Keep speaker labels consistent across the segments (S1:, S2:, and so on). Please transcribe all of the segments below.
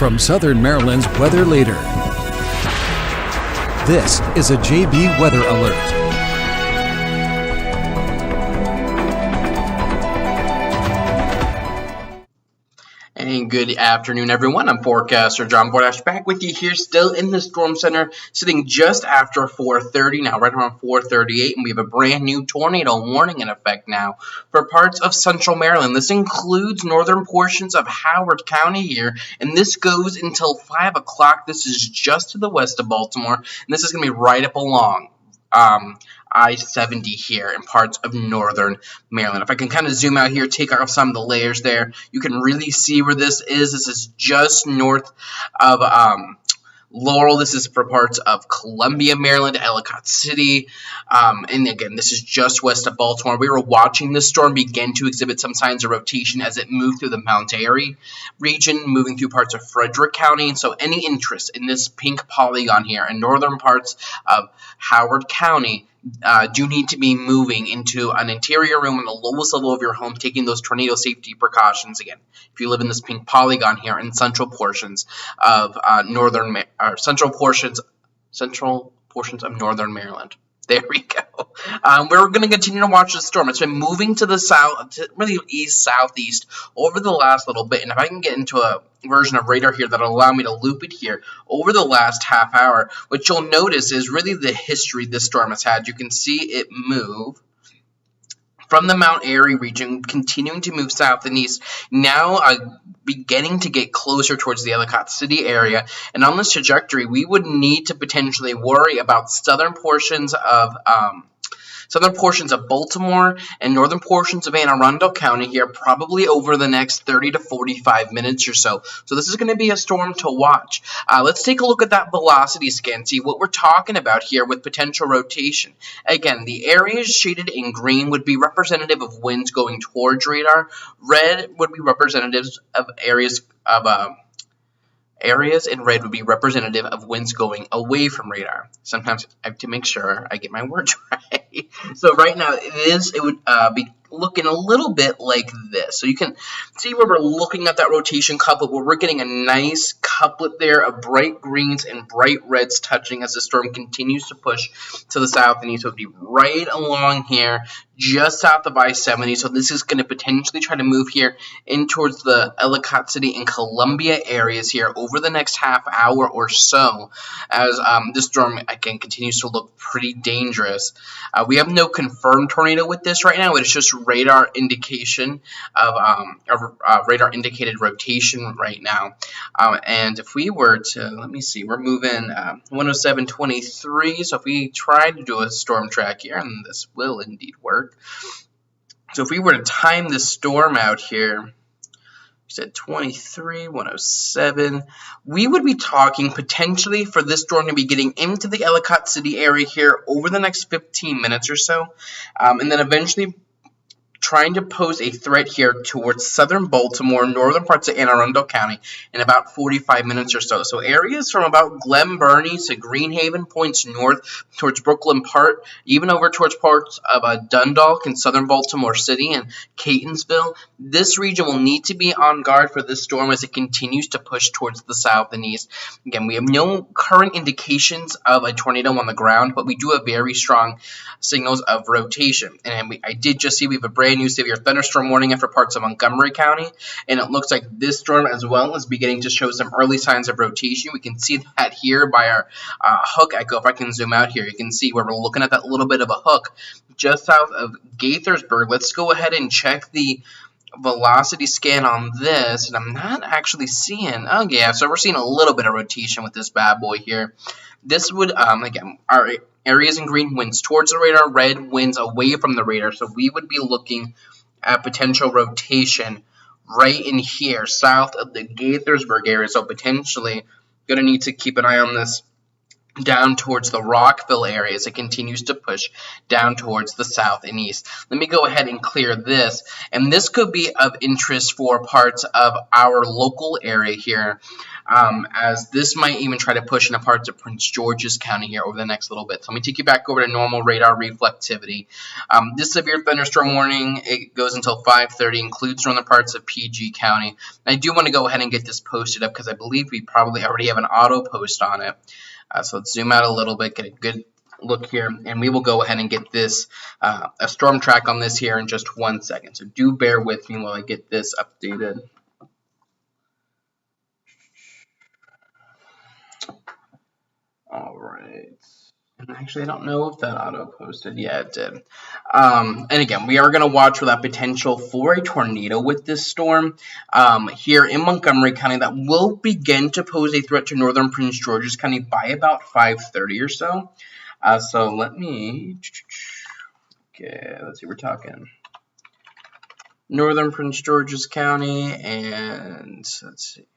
S1: from Southern Maryland's weather leader. This is a JB Weather Alert.
S2: And good afternoon, everyone. I'm Forecaster John Bordash, back with you here, still in the Storm Center, sitting just after 4:30 now, right around 4:38, and we have a brand new tornado warning in effect now for parts of central Maryland. This includes northern portions of Howard County here, and this goes until 5 o'clock. This is just to the west of Baltimore, and this is going to be right up along I-70 here in parts of northern Maryland. If I can kind of zoom out here, take off some of the layers there, you can really see where this is. This is just north of Laurel. This is for parts of Columbia, Maryland, Ellicott City, and again, this is just west of Baltimore. We were watching this storm begin to exhibit some signs of rotation as it moved through the Mount Airy region, moving through parts of Frederick County. And so any interest in this pink polygon here in northern parts of Howard County do need to be moving into an interior room on the lowest level of your home, taking those tornado safety precautions. Again, if you live in this pink polygon here in central portions of central portions of northern Maryland. There we go. We're going to continue to watch the storm. It's been moving to the south, really east-southeast over the last little bit. And if I can get into a version of radar here that'll allow me to loop it here over the last half hour, what you'll notice is really the history this storm has had. You can see it move from the Mount Airy region, continuing to move south and east, now beginning to get closer towards the Ellicott City area. And on this trajectory, we would need to potentially worry about southern portions of Baltimore and northern portions of Anne Arundel County here, probably over the next 30 to 45 minutes or so. So this is going to be a storm to watch. Let's take a look at that velocity scan, see what we're talking about here with potential rotation. Again, the areas shaded in green would be representative of winds going towards radar. Red would be representatives of areas in red would be representative of winds going away from radar. Sometimes I have to make sure I get my words right. So right now it would be looking a little bit like this. So you can see where we're looking at that rotation couplet, where we're getting a nice couplet there of bright greens and bright reds touching as the storm continues to push to the south and east. So it would be right along here, just south of I-70. So this is going to potentially try to move here in towards the Ellicott City and Columbia areas here over the next half hour or so, as this storm again continues to look pretty dangerous. We have no confirmed tornado with this right now. It's just radar indication of radar indicated rotation right now. And if we were to, let me see, we're moving 107.23. So if we try to do a storm track here, and this will indeed work. So if we were to time this storm out here, we said 23, 107, we would be talking potentially for this storm to be getting into the Ellicott City area here over the next 15 minutes or so, and then eventually trying to pose a threat here towards southern Baltimore, northern parts of Anne Arundel County in about 45 minutes or so. So areas from about Glen Burnie to Greenhaven points north towards Brooklyn Park, even over towards parts of Dundalk and southern Baltimore City and Catonsville. This region will need to be on guard for this storm as it continues to push towards the south and east. Again, we have no current indications of a tornado on the ground, but we do have very strong signals of rotation. And I did just see we have a brand new severe thunderstorm warning for parts of Montgomery County, and it looks like this storm as well is beginning to show some early signs of rotation. We can see that here by our hook echo. If I can zoom out here, you can see where we're looking at that little bit of a hook just south of Gaithersburg. Let's go ahead and check the velocity scan on this, and I'm not actually seeing, oh yeah, so we're seeing a little bit of rotation with this bad boy here. This would, again, our areas in green, winds towards the radar, red winds away from the radar. So we would be looking at potential rotation right in here, south of the Gaithersburg area. So potentially going to need to keep an eye on this down towards the Rockville area as it continues to push down towards the south and east. Let me go ahead and clear this, and this could be of interest for parts of our local area here, as this might even try to push into parts of Prince George's County here over the next little bit. So let me take you back over to normal radar reflectivity. This severe thunderstorm warning, it goes until 5:30, includes northern parts of PG County. I do want to go ahead and get this posted up because I believe we probably already have an auto post on it. So let's zoom out a little bit, get a good look here, and we will go ahead and get this, a storm track on this here in just 1 second. So do bear with me while I get this updated. All right. And actually, I don't know if that auto posted. Yeah, it did. And again, we are going to watch for that potential for a tornado with this storm here in Montgomery County that will begin to pose a threat to northern Prince George's County by about 5:30 or so. So let me, okay, let's see, we're talking northern Prince George's County, and let's see.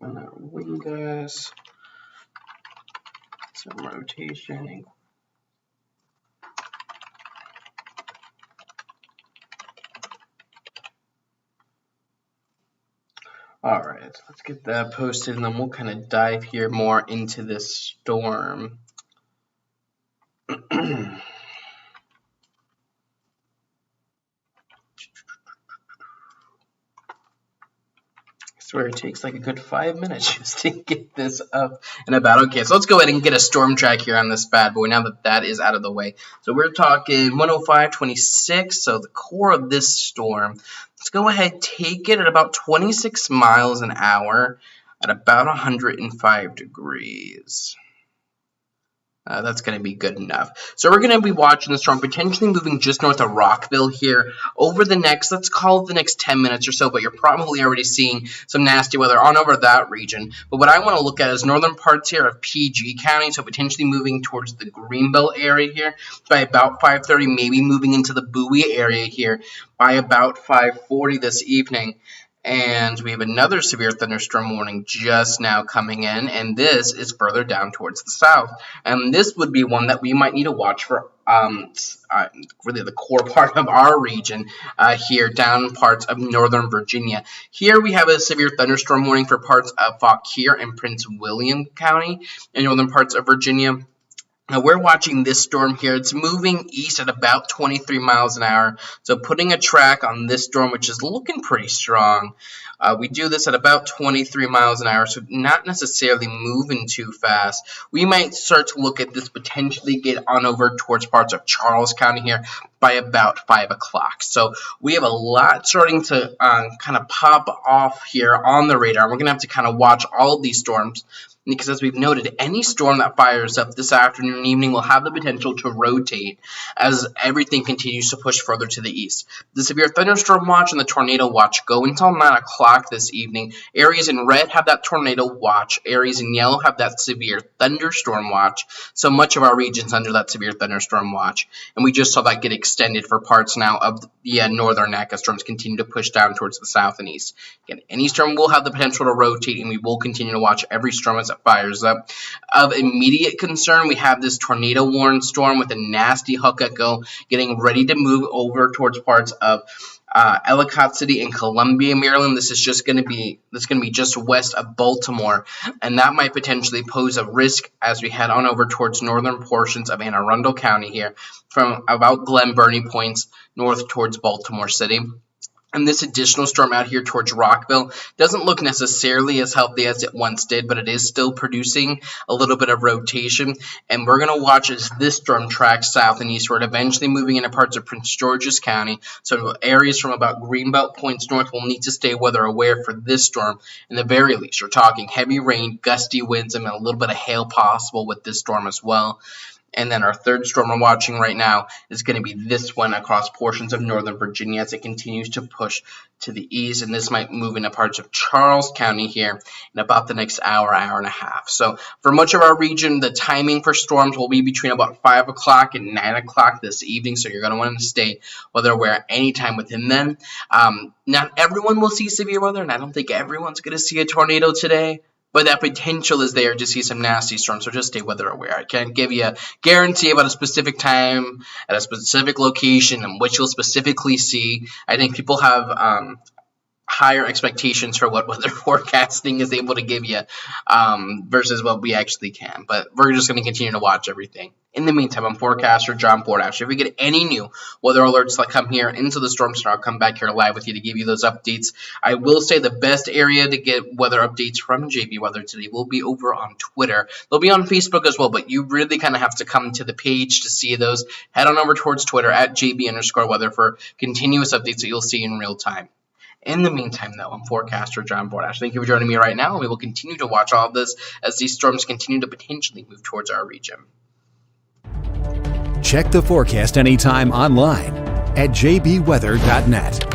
S2: On our wind gusts, some rotation. All right, so let's get that posted, and then we'll kind of dive here more into this storm. Where it takes like a good 5 minutes just to get this up and about. Okay, so let's go ahead and get a storm track here on this bad boy now that that is out of the way. So we're talking 105.26, so the core of this storm. Let's go ahead, take it at about 26 miles an hour at about 105 degrees. That's going to be good enough. So we're going to be watching the storm potentially moving just north of Rockville here over the next, let's call it the next 10 minutes or so, but you're probably already seeing some nasty weather on over that region. But what I want to look at is northern parts here of PG County, so potentially moving towards the Greenbelt area here by about 5:30, maybe moving into the Bowie area here by about 5:40 this evening. And we have another severe thunderstorm warning just now coming in, and this is further down towards the south. And this would be one that we might need to watch for really the core part of our region here, down parts of northern Virginia. Here we have a severe thunderstorm warning for parts of Fauquier and Prince William County in northern parts of Virginia. Now we're watching this storm here. It's moving east at about 23 miles an hour. So putting a track on this storm, which is looking pretty strong. We do this at about 23 miles an hour, so not necessarily moving too fast. We might start to look at this potentially get on over towards parts of Charles County here by about 5 o'clock. So we have a lot starting to kind of pop off here on the radar. We're going to have to kind of watch all of these storms, because as we've noted, any storm that fires up this afternoon and evening will have the potential to rotate as everything continues to push further to the east. The severe thunderstorm watch and the tornado watch go until 9 o'clock this evening. Areas in red have that tornado watch. Areas in yellow have that severe thunderstorm watch. So much of our region's under that severe thunderstorm watch. And we just saw that get extended for parts now of the northern neck as storms continue to push down towards the south and east. Again, any storm will have the potential to rotate, and we will continue to watch every storm as it fires up. Of immediate concern, we have this tornado warning storm with a nasty hook echo getting ready to move over towards parts of Ellicott City and Columbia, Maryland. This is going to be just west of Baltimore, and that might potentially pose a risk as we head on over towards northern portions of Anne Arundel County here, from about Glen Burnie points north towards Baltimore City. And this additional storm out here towards Rockville doesn't look necessarily as healthy as it once did, but it is still producing a little bit of rotation. And we're going to watch as this storm tracks south and eastward, eventually moving into parts of Prince George's County. So areas from about Greenbelt points north will need to stay weather aware for this storm. In the very least, we're talking heavy rain, gusty winds, and a little bit of hail possible with this storm as well. And then our third storm we're watching right now is going to be this one across portions of northern Virginia as it continues to push to the east. And this might move into parts of Charles County here in about the next hour, hour and a half. So for much of our region, the timing for storms will be between about 5 o'clock and 9 o'clock this evening. So you're going to want to stay weather aware anytime within then. Not everyone will see severe weather, and I don't think everyone's going to see a tornado today. But that potential is there to see some nasty storms, so just stay weather aware. I can't give you a guarantee about a specific time at a specific location and what you'll specifically see. I think people have higher expectations for what weather forecasting is able to give you versus what we actually can. But we're just going to continue to watch everything. In the meantime, I'm Forecaster John Bordash. If we get any new weather alerts that come here into the storm center, I'll come back here live with you to give you those updates. I will say the best area to get weather updates from JB Weather today will be over on Twitter. They'll be on Facebook as well, but you really kind of have to come to the page to see those. Head on over towards Twitter at JB_weather for continuous updates that you'll see in real time. In the meantime, though, I'm Forecaster John Bordash. Thank you for joining me right now, and we will continue to watch all of this as these storms continue to potentially move towards our region.
S1: Check the forecast anytime online at jbweather.net.